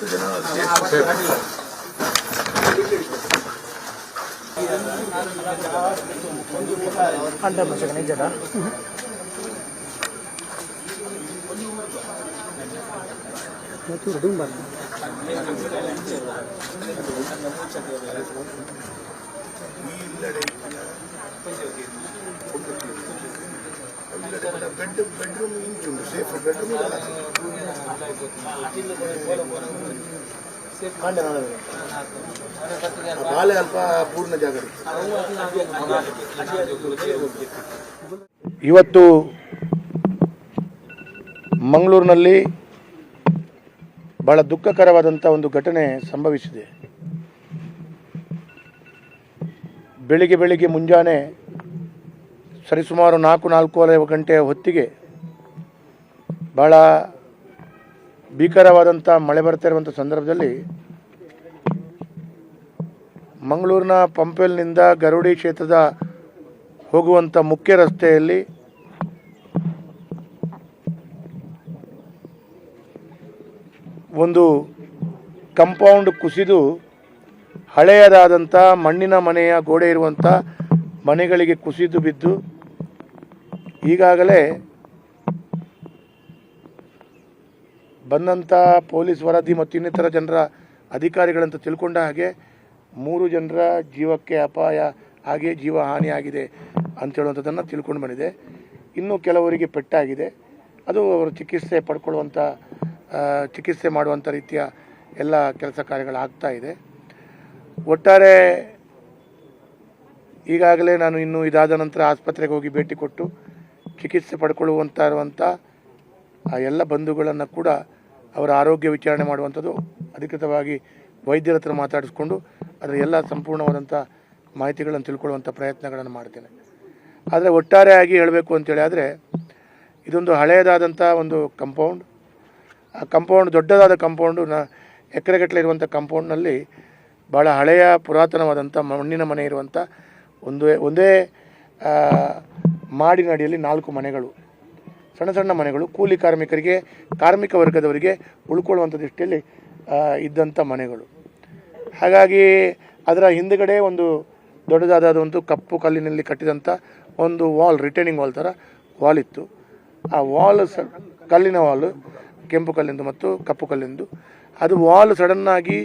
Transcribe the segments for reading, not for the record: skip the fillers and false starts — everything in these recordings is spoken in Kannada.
10 ಜನ ಸೇಫ್. ಬೆಡ್ರೂಮ್ ಇಂಚುಂಟು ಸೇಫ್ ಬೆಡ್ರೂಮ್ ಬಾಳೆ ಅಲ್ಪ ಪೂರ್ಣ ಜಾಗ. ಇವತ್ತು ಮಂಗಳೂರಿನಲ್ಲಿ ಬಹಳ ದುಃಖಕರವಾದಂಥ ಒಂದು ಘಟನೆ ಸಂಭವಿಸಿದೆ. ಬೆಳಿಗ್ಗೆ ಮುಂಜಾನೆ ಸರಿಸುಮಾರು 4-4:15 ಗಂಟೆಯ ಹೊತ್ತಿಗೆ ಭಾಳ ಭೀಕರವಾದಂಥ ಮಳೆ ಬರ್ತಾ ಇರುವಂಥ ಸಂದರ್ಭದಲ್ಲಿ ಮಂಗಳೂರಿನ ಪಂಪೆಲ್ನಿಂದ ಗರುಡಿ ಕ್ಷೇತ್ರದ ಹೋಗುವಂಥ ಮುಖ್ಯ ರಸ್ತೆಯಲ್ಲಿ ಒಂದು ಕಂಪೌಂಡ್ ಕುಸಿದು ಹಳೆಯದಾದಂಥ ಮಣ್ಣಿನ ಮನೆಯ ಗೋಡೆ ಇರುವಂಥ ಮನೆಗಳಿಗೆ ಕುಸಿದು ಬಿದ್ದು ಈಗಾಗಲೇ ಬಂದಂಥ ಪೊಲೀಸ್ ವರದಿ ಮತ್ತು ಇನ್ನಿತರ ಜನರ ಅಧಿಕಾರಿಗಳಂತ ತಿಳ್ಕೊಂಡ ಹಾಗೆ 3 ಜನರ ಜೀವಕ್ಕೆ ಅಪಾಯ ಹಾಗೆ ಜೀವ ಹಾನಿಯಾಗಿದೆ ಅಂತೇಳುವಂಥದ್ದನ್ನು ತಿಳ್ಕೊಂಡು ಬಂದಿದೆ. ಇನ್ನೂ ಕೆಲವರಿಗೆ ಪೆಟ್ಟಾಗಿದೆ. ಅದು ಅವರು ಚಿಕಿತ್ಸೆ ಮಾಡುವಂಥ ರೀತಿಯ ಎಲ್ಲ ಕೆಲಸ ಕಾರ್ಯಗಳಾಗ್ತಾ ಇದೆ. ಒಟ್ಟಾರೆ ಈಗಾಗಲೇ ನಾನು ಇನ್ನೂ ಇದಾದ ನಂತರ ಆಸ್ಪತ್ರೆಗೆ ಹೋಗಿ ಭೇಟಿ ಕೊಟ್ಟು ಚಿಕಿತ್ಸೆ ಇರುವಂಥ ಆ ಎಲ್ಲ ಬಂಧುಗಳನ್ನು ಕೂಡ ಅವರ ಆರೋಗ್ಯ ವಿಚಾರಣೆ ಮಾಡುವಂಥದ್ದು ಅಧಿಕೃತವಾಗಿ ವೈದ್ಯರ ಹತ್ರ ಮಾತಾಡಿಸ್ಕೊಂಡು ಅದರ ಎಲ್ಲ ಸಂಪೂರ್ಣವಾದಂಥ ಮಾಹಿತಿಗಳನ್ನು ತಿಳ್ಕೊಳ್ಳುವಂಥ ಪ್ರಯತ್ನಗಳನ್ನು ಮಾಡ್ತೇನೆ. ಆದರೆ ಒಟ್ಟಾರೆಯಾಗಿ ಹೇಳಬೇಕು ಅಂತೇಳಿ ಆದರೆ ಇದೊಂದು ಹಳೆಯದಾದಂಥ ಒಂದು ಕಂಪೌಂಡ್. ಆ ಕಂಪೌಂಡ್ ದೊಡ್ಡದಾದ ಕಂಪೌಂಡು ಎಕರೆಗಟ್ಟಲೆ ಇರುವಂಥ ಕಂಪೌಂಡ್ನಲ್ಲಿ ಭಾಳ ಹಳೆಯ ಪುರಾತನವಾದಂಥ ಮಣ್ಣಿನ ಮನೆ ಇರುವಂಥ ಒಂದೇ ಮಾಡಿನಡಿಯಲ್ಲಿ 4 ಮನೆಗಳು, ಸಣ್ಣ ಮನೆಗಳು, ಕೂಲಿ ಕಾರ್ಮಿಕರಿಗೆ, ಕಾರ್ಮಿಕ ವರ್ಗದವರಿಗೆ ಉಳ್ಕೊಳ್ಳುವಂಥ ದೃಷ್ಟಿಯಲ್ಲಿ ಇದ್ದಂಥ ಮನೆಗಳು. ಹಾಗಾಗಿ ಅದರ ಹಿಂದುಗಡೆ ಒಂದು ದೊಡ್ಡದಾದ ಒಂದು ಕಪ್ಪು ಕಲ್ಲಿನಲ್ಲಿ ಕಟ್ಟಿದಂಥ ಒಂದು ವಾಲ್, ರಿಟೈನಿಂಗ್ ವಾಲ್ ಥರ ವಾಲ್ ಇತ್ತು. ಆ ವಾಲ್ ಕಲ್ಲಿನ ವಾಲು, ಕೆಂಪು ಕಲ್ಲಿಂದು ಮತ್ತು ಕಪ್ಪು ಕಲ್ಲಿಂದು. ಅದು ವಾಲ್ ಸಡನ್ನಾಗಿ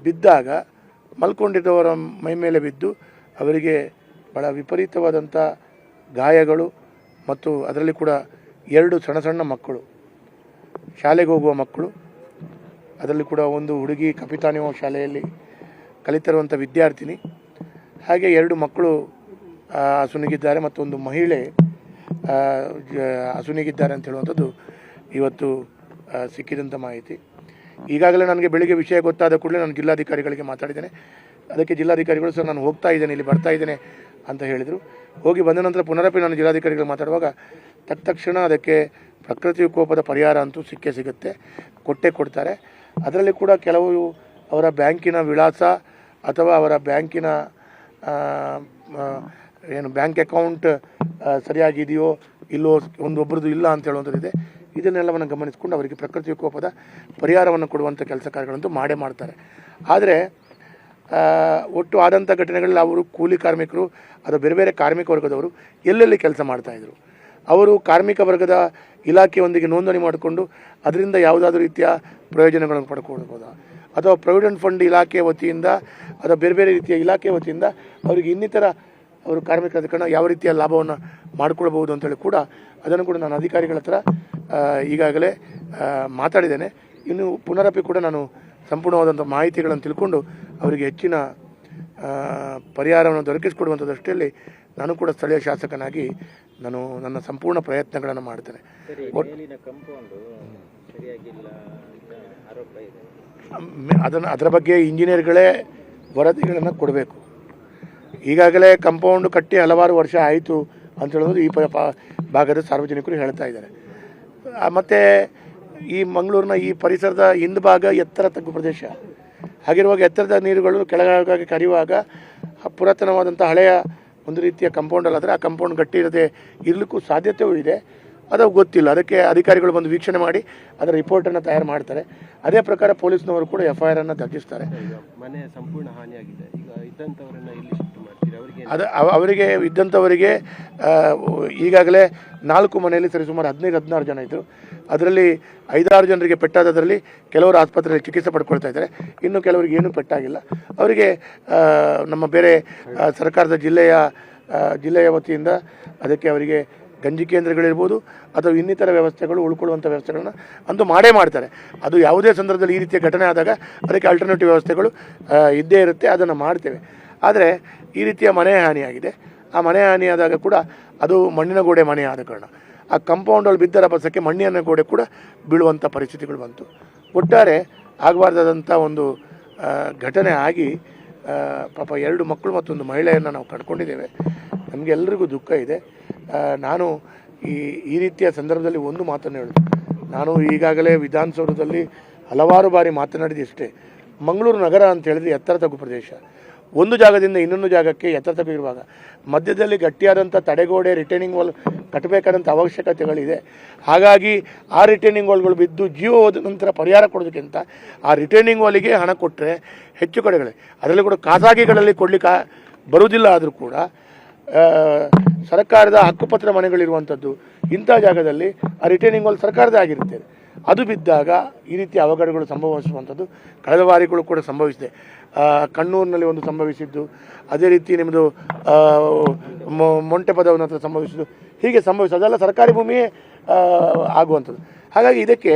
ಬಿದ್ದಾಗ ಮಲ್ಕೊಂಡಿದ್ದವರ ಮೈ ಮೇಲೆ ಬಿದ್ದು ಅವರಿಗೆ ಭಾಳ ವಿಪರೀತವಾದಂಥ ಗಾಯಗಳು ಮತ್ತು ಅದರಲ್ಲಿ ಕೂಡ 2 ಸಣ್ಣ ಮಕ್ಕಳು, ಶಾಲೆಗೆ ಹೋಗುವ ಮಕ್ಕಳು, ಅದರಲ್ಲಿ ಕೂಡ ಒಂದು ಹುಡುಗಿ ಕಪಿತಾನಿಯೋ ಶಾಲೆಯಲ್ಲಿ ಕಲಿತಿರುವಂಥ ವಿದ್ಯಾರ್ಥಿನಿ, ಹಾಗೆ 2 ಮಕ್ಕಳು ಅಸುನೀಗಿದ್ದಾರೆ ಮತ್ತು ಒಂದು ಮಹಿಳೆ ಅಸುನೀಗಿದ್ದಾರೆ ಅಂತ ಹೇಳುವಂಥದ್ದು ಇವತ್ತು ಸಿಕ್ಕಿದಂಥ ಮಾಹಿತಿ. ಈಗಾಗಲೇ ನನಗೆ ಬೆಳಿಗ್ಗೆ ವಿಷಯ ಗೊತ್ತಾದ ಕೂಡಲೇ ನಾನು ಜಿಲ್ಲಾಧಿಕಾರಿಗಳಿಗೆ ಮಾತಾಡಿದ್ದೇನೆ. ಅದಕ್ಕೆ ಜಿಲ್ಲಾಧಿಕಾರಿಗಳು ಸರ್ ನಾನು ಹೋಗ್ತಾ ಇದ್ದೇನೆ, ಇಲ್ಲಿ ಬರ್ತಾ ಇದ್ದೇನೆ ಅಂತ ಹೇಳಿದರು. ಹೋಗಿ ಬಂದ ನಂತರ ಪುನರಪಿ ನಾನು ಜಿಲ್ಲಾಧಿಕಾರಿಗಳು ಮಾತಾಡುವಾಗ ತಕ್ಷಣ ಅದಕ್ಕೆ ಪ್ರಕೃತಿ ವಿಕೋಪದ ಪರಿಹಾರ ಅಂತೂ ಸಿಗುತ್ತೆ, ಕೊಡ್ತಾರೆ. ಅದರಲ್ಲಿ ಕೂಡ ಕೆಲವು ಅವರ ಬ್ಯಾಂಕಿನ ವಿಳಾಸ ಅಥವಾ ಅವರ ಬ್ಯಾಂಕಿನ ಬ್ಯಾಂಕ್ ಅಕೌಂಟ್ ಸರಿಯಾಗಿದೆಯೋ ಇಲ್ಲೋ ಒಬ್ಬರದ್ದು ಇಲ್ಲ ಅಂತ ಹೇಳುವಂಥದ್ದಿದೆ. ಇದನ್ನೆಲ್ಲವನ್ನು ಗಮನಿಸಿಕೊಂಡು ಅವರಿಗೆ ಪ್ರಕೃತಿ ವಿಕೋಪದ ಪರಿಹಾರವನ್ನು ಕೊಡುವಂಥ ಕೆಲಸ ಕಾರ್ಯಗಳಂತೂ ಮಾಡ್ತಾರೆ. ಆದರೆ ಒಟ್ಟು ಆದಂಥ ಘಟನೆಗಳಲ್ಲಿ ಅವರು ಕೂಲಿ ಕಾರ್ಮಿಕರು ಅಥವಾ ಬೇರೆ ಕಾರ್ಮಿಕ ವರ್ಗದವರು ಎಲ್ಲೆಲ್ಲಿ ಕೆಲಸ ಮಾಡ್ತಾಯಿದ್ರು, ಅವರು ಕಾರ್ಮಿಕ ವರ್ಗದ ಇಲಾಖೆಯೊಂದಿಗೆ ನೋಂದಣಿ ಮಾಡಿಕೊಂಡು ಅದರಿಂದ ಯಾವುದಾದ್ರೂ ರೀತಿಯ ಪ್ರಯೋಜನಗಳನ್ನು ಪಡ್ಕೊಳ್ಬೋದಾ, ಅಥವಾ ಪ್ರಾವಿಡೆಂಟ್ ಫಂಡ್ ಇಲಾಖೆ ವತಿಯಿಂದ ಅಥವಾ ಬೇರೆ ರೀತಿಯ ಇಲಾಖೆ ವತಿಯಿಂದ ಅವರಿಗೆ ಇನ್ನಿತರ ಅವರು ಕಾರ್ಮಿಕರ ಕಡೆ ಯಾವ ರೀತಿಯ ಲಾಭವನ್ನು ಮಾಡಿಕೊಳ್ಬೋದು ಅಂತೇಳಿ ಕೂಡ ಅದನ್ನು ಕೂಡ ನಾನು ಅಧಿಕಾರಿಗಳ ಹತ್ರ ಈಗಾಗಲೇ ಮಾತಾಡಿದ್ದೇನೆ. ಇನ್ನು ಪುನರಪಿ ಕೂಡ ನಾನು ಸಂಪೂರ್ಣವಾದಂಥ ಮಾಹಿತಿಗಳನ್ನು ತಿಳ್ಕೊಂಡು ಅವರಿಗೆ ಹೆಚ್ಚಿನ ಪರಿಹಾರವನ್ನು ದೊರಕಿಸಿಕೊಡುವಂಥ ದೃಷ್ಟಿಯಲ್ಲಿ ನಾನು ಕೂಡ ಸ್ಥಳೀಯ ಶಾಸಕನಾಗಿ ನಾನು ನನ್ನ ಸಂಪೂರ್ಣ ಪ್ರಯತ್ನಗಳನ್ನು ಮಾಡ್ತೇನೆ. ಅದರ ಬಗ್ಗೆ ಇಂಜಿನಿಯರ್ಗಳೇ ವರದಿಗಳನ್ನು ಕೊಡಬೇಕು. ಈಗಾಗಲೇ ಕಂಪೌಂಡ್ ಕಟ್ಟಿ ಹಲವಾರು ವರ್ಷ ಆಯಿತು ಅಂತ ಹೇಳೋದು ಈ ಭಾಗದ ಸಾರ್ವಜನಿಕರು ಹೇಳ್ತಾ ಇದ್ದಾರೆ. ಮತ್ತು ಈ ಮಂಗಳೂರಿನ ಈ ಪರಿಸರದ ಹಿಂದುಭಾಗ ಎತ್ತರ ತಗ್ಗು ಪ್ರದೇಶ ಹಾಗಿರುವಾಗ ಎತ್ತರದ ನೀರುಗಳು ಕೆಳಗಾಗಿ ಕರೆಯುವಾಗ ಪುರಾತನವಾದಂಥ ಹಳೆಯ ಒಂದು ರೀತಿಯ ಕಂಪೌಂಡಲ್ಲಾದರೆ ಆ ಕಂಪೌಂಡ್ ಗಟ್ಟಿ ಇರದೆ ಇರಲಿಕ್ಕೂ ಸಾಧ್ಯತೆಯೂ ಇದೆ. ಅದು ಗೊತ್ತಿಲ್ಲ. ಅದಕ್ಕೆ ಅಧಿಕಾರಿಗಳು ಬಂದು ವೀಕ್ಷಣೆ ಮಾಡಿ ಅದರ ರಿಪೋರ್ಟನ್ನು ತಯಾರು ಮಾಡ್ತಾರೆ. ಅದೇ ಪ್ರಕಾರ ಪೊಲೀಸ್ನವರು ಕೂಡ FIR ಅನ್ನು ದಾಖಲಿಸ್ತಾರೆ. ಮನೆ ಸಂಪೂರ್ಣ ಹಾನಿಯಾಗಿದೆ. ಈಗ ಇದ್ದಂಥವರನ್ನ ಎಲ್ಲಿ ಶಿಫ್ಟ್ ಮಾಡ್ತೀರಿ? ಅವರಿಗೆ ಅವರಿಗೆ ಇದ್ದಂಥವರಿಗೆ ಈಗಾಗಲೇ 4 ಮನೆಯಲ್ಲಿ ಸರಿಸುಮಾರು 15-16 ಜನ ಇದ್ದರು. ಅದರಲ್ಲಿ 5-6 ಜನರಿಗೆ ಪೆಟ್ಟಾದದರಲ್ಲಿ ಕೆಲವರು ಆಸ್ಪತ್ರೆಯಲ್ಲಿ ಚಿಕಿತ್ಸೆ ಪಡ್ಕೊಳ್ತಾ ಇದ್ದಾರೆ. ಇನ್ನು ಕೆಲವರಿಗೆ ಏನೂ ಪೆಟ್ಟಾಗಿಲ್ಲ. ಅವರಿಗೆ ನಮ್ಮ ಬೇರೆ ಸರ್ಕಾರದ ಜಿಲ್ಲೆಯ ವತಿಯಿಂದ ಅದಕ್ಕೆ ಅವರಿಗೆ ಗಂಜಿ ಕೇಂದ್ರಗಳಿರ್ಬೋದು ಅಥವಾ ಇನ್ನಿತರ ವ್ಯವಸ್ಥೆಗಳು, ಉಳ್ಕೊಳ್ಳುವಂಥ ವ್ಯವಸ್ಥೆಗಳನ್ನ ಅಂತೂ ಮಾಡೇ ಮಾಡ್ತಾರೆ. ಅದು ಯಾವುದೇ ಸಂದರ್ಭದಲ್ಲಿ ಈ ರೀತಿಯ ಘಟನೆ ಆದಾಗ ಅದಕ್ಕೆ ಆಲ್ಟರ್ನೇಟಿವ್ ವ್ಯವಸ್ಥೆಗಳು ಇದ್ದೇ ಇರುತ್ತೆ, ಅದನ್ನು ಮಾಡ್ತೇವೆ. ಆದರೆ ಈ ರೀತಿಯ ಮನೆ ಹಾನಿಯಾಗಿದೆ. ಆ ಮನೆ ಹಾನಿಯಾದಾಗ ಕೂಡ ಅದು ಮಣ್ಣಿನ ಗೋಡೆ ಮನೆ ಆದ ಕಾರಣ ಆ ಕಾಂಪೌಂಡಲ್ಲಿ ಬಿದ್ದ ರಭಸಕ್ಕೆ ಮಣ್ಣಿನ ಗೋಡೆ ಕೂಡ ಬೀಳುವಂಥ ಪರಿಸ್ಥಿತಿಗಳು ಬಂತು. ಒಟ್ಟಾರೆ ಆಗಬಾರ್ದಾದಂಥ ಒಂದು ಘಟನೆ ಆಗಿ ಪಾಪ 2 ಮಕ್ಕಳು ಮತ್ತೊಂದು ಮಹಿಳೆಯನ್ನು ನಾವು ಕಳ್ಕೊಂಡಿದ್ದೇವೆ. ನಮಗೆಲ್ಲರಿಗೂ ದುಃಖ ಇದೆ. ನಾನು ಈ ರೀತಿಯ ಸಂದರ್ಭದಲ್ಲಿ ಒಂದು ಮಾತನ್ನು ಹೇಳೋದು, ನಾನು ಈಗಾಗಲೇ ವಿಧಾನಸೌಧದಲ್ಲಿ ಹಲವಾರು ಬಾರಿ ಮಾತನಾಡಿದಷ್ಟೇ. ಮಂಗಳೂರು ನಗರ ಅಂತ ಹೇಳಿದ್ರೆ ಎತ್ತರ ತಗ್ಗು ಪ್ರದೇಶ. ಒಂದು ಜಾಗದಿಂದ ಇನ್ನೊಂದು ಜಾಗಕ್ಕೆ ಎತ್ತರ ತಗ್ಗಿರುವಾಗ ಮಧ್ಯದಲ್ಲಿ ಗಟ್ಟಿಯಾದಂಥ ತಡೆಗೋಡೆ, ರಿಟೈನಿಂಗ್ ವಾಲ್ ಕಟ್ಟಬೇಕಾದಂಥ ಅವಶ್ಯಕತೆಗಳಿದೆ. ಹಾಗಾಗಿ ಆ ರಿಟೈನಿಂಗ್ ವಾಲ್ಗಳು ಬಿದ್ದು ಜೀವ ಹೋದ ನಂತರ ಪರಿಹಾರ ಕೊಡೋದಕ್ಕಿಂತ ಆ ರಿಟೈನಿಂಗ್ ವಾಲಿಗೆ ಹಣ ಕೊಟ್ಟರೆ ಹೆಚ್ಚು ಕಡೆಗಳೇ, ಅದರಲ್ಲಿ ಕೂಡ ಖಾಸಗಿಗಳಲ್ಲಿ ಕೊಡಲಿಕ್ಕೆ ಬರುವುದಿಲ್ಲ. ಆದರೂ ಕೂಡ ಸರ್ಕಾರದ ಹಕ್ಕುಪತ್ರ ಮನೆಗಳಿರುವಂಥದ್ದು ಇಂಥ ಜಾಗದಲ್ಲಿ ಆ ರಿಟೈನಿಂಗ್ ವಾಲ್ ಸರ್ಕಾರದ ಆಗಿರುತ್ತೆ. ಅದು ಬಿದ್ದಾಗ ಈ ರೀತಿಯ ಅವಘಡಗಳು ಸಂಭವಿಸುವಂಥದ್ದು ಕಳೆದ ಬಾರಿಗಳು ಕೂಡ ಸಂಭವಿಸಿದೆ. ಕಣ್ಣೂರಿನಲ್ಲಿ ಒಂದು ಸಂಭವಿಸಿದ್ದು, ಅದೇ ರೀತಿ ನಿಮ್ಮದು ಮೊಂಟೆಪದವನ ಹತ್ರ ಸಂಭವಿಸಿದ್ದು, ಹೀಗೆ ಅದೆಲ್ಲ ಸರ್ಕಾರಿ ಭೂಮಿಯೇ ಆಗುವಂಥದ್ದು. ಹಾಗಾಗಿ ಇದಕ್ಕೆ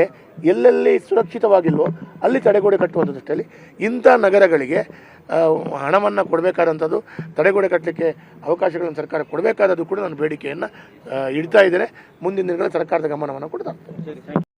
ಎಲ್ಲೆಲ್ಲಿ ಸುರಕ್ಷಿತವಾಗಿಲ್ವೋ ಅಲ್ಲಿ ತಡೆಗೋಡೆ ಕಟ್ಟುವಂಥದ್ದು ಅಷ್ಟೇ. ಇಂಥ ನಗರಗಳಿಗೆ ಹಣವನ್ನು ಕೊಡಬೇಕಾದಂಥದ್ದು, ತಡೆಗೋಡೆ ಕಟ್ಟಲಿಕ್ಕೆ ಅವಕಾಶಗಳನ್ನು ಸರ್ಕಾರ ಕೊಡಬೇಕಾದದ್ದು ಕೂಡ ನಾನು ಬೇಡಿಕೆಯನ್ನು ಇಡ್ತಾ ಇದ್ದೇನೆ. ಮುಂದಿನ ದಿನಗಳಲ್ಲಿ ಸರ್ಕಾರದ ಗಮನವನ್ನು ಕೂಡ ತರ್ತೇನೆ.